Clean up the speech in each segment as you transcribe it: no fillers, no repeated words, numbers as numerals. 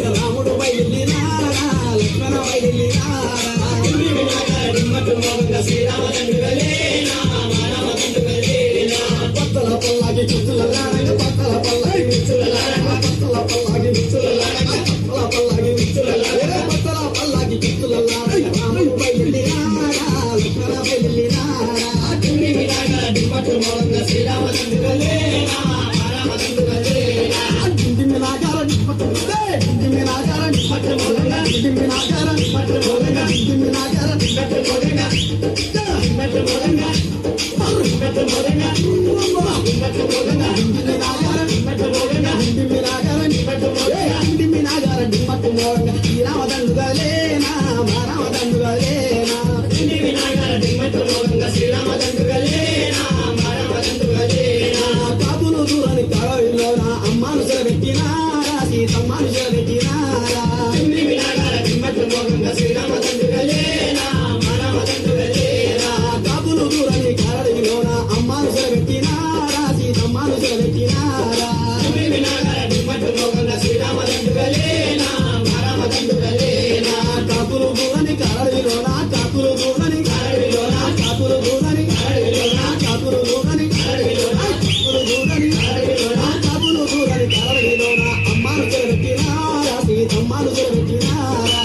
రాముడు బయలుదేరారా లక్ష్మణ బయలుదేరారా పత్తల పల్లాకి చుట్టుల పత్తల పల్లాకి పత్తల పల్లాకి పత్తల పల్లాకి పత్తల పల్లాకి చుట్టుల రాముడు బయలుదేరారా లక్ష్మణ బయలుదేరారా కాపులు దూరని కళలోన అమ్మాను పెట్టినారా సీతమ్మాను పెట్టినారా కాపులు దూరని కళలోన అమ్మాను పెట్టినారా సీతమ్మాను పెట్టినారా కాపులు దూరని కళలోన కాపులు దూరని కళలోన కాపులు దూరని కళలోన కాపులు దూరని కళలోన కాపులు దూరని కళలోన కాపులు దూరని కళలోన అమ్మాను పెట్టినారా సీతమ్మాను పెట్టినారా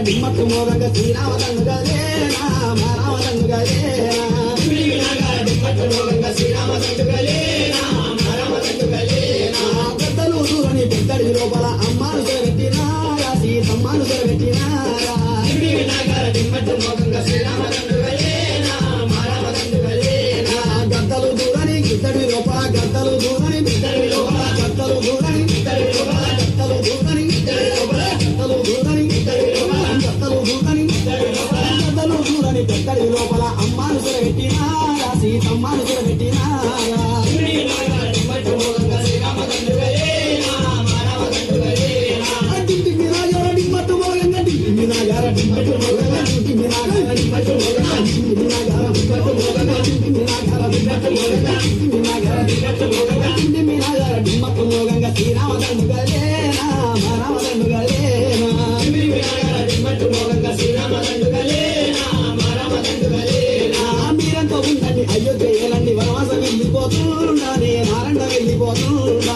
డిమ్మట్టు మోగంగా శ్రీరామదండు గలేనా మారామదండు గలేనా పెద్దలు దూరని పెద్దడి లోపల అమ్మాను పెట్టినారా సీతమ్మాను పెట్టినారా గద్దలు దూరని గిద్దడి లోపల గద్దలు దూరని బిద్దడి లోపల గద్దలు దూరని బిద్దడి లోపల గద్దలు దూరని బిద్దడి లోపల గద్దలు దూరని బిద్దడి లోపల గద్దలు దూరని బిద్దడి లోపల గద్దలు దూరని బిద్దడి లోపల అమ్మాను పెట్టినారా సీతమ్మాను పెట్టినారా శ్రీరామదండు గలేనా మారామదండు గలేనా మీరంతా ఉండండి అయోధ్య ఏలండి వనవాసం వెళ్ళిపోతుండానే మారండ వెళ్ళిపోతుండా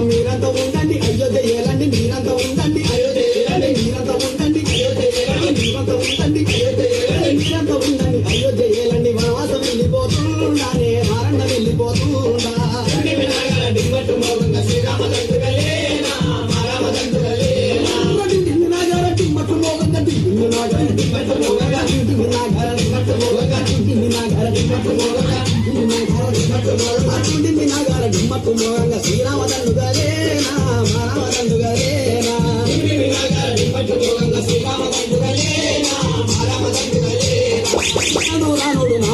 మీరంతా ఉండండి అయోధ్య ఏలండి మీరంతా ఉండండి అయోధ్య ఏలండి మీరంతా ఉండండి అయోధ్య ఏలండి మీరంతా ఉండండి అయోధ్య ఏలండి మీరంతా ఉండండి అయోధ్య ఏలండి వనవాసం వెళ్ళిపోతుండానే మారండ వెళ్ళిపోతుండా శ్రీరామదండు గలేనా మారామదండు గలేనా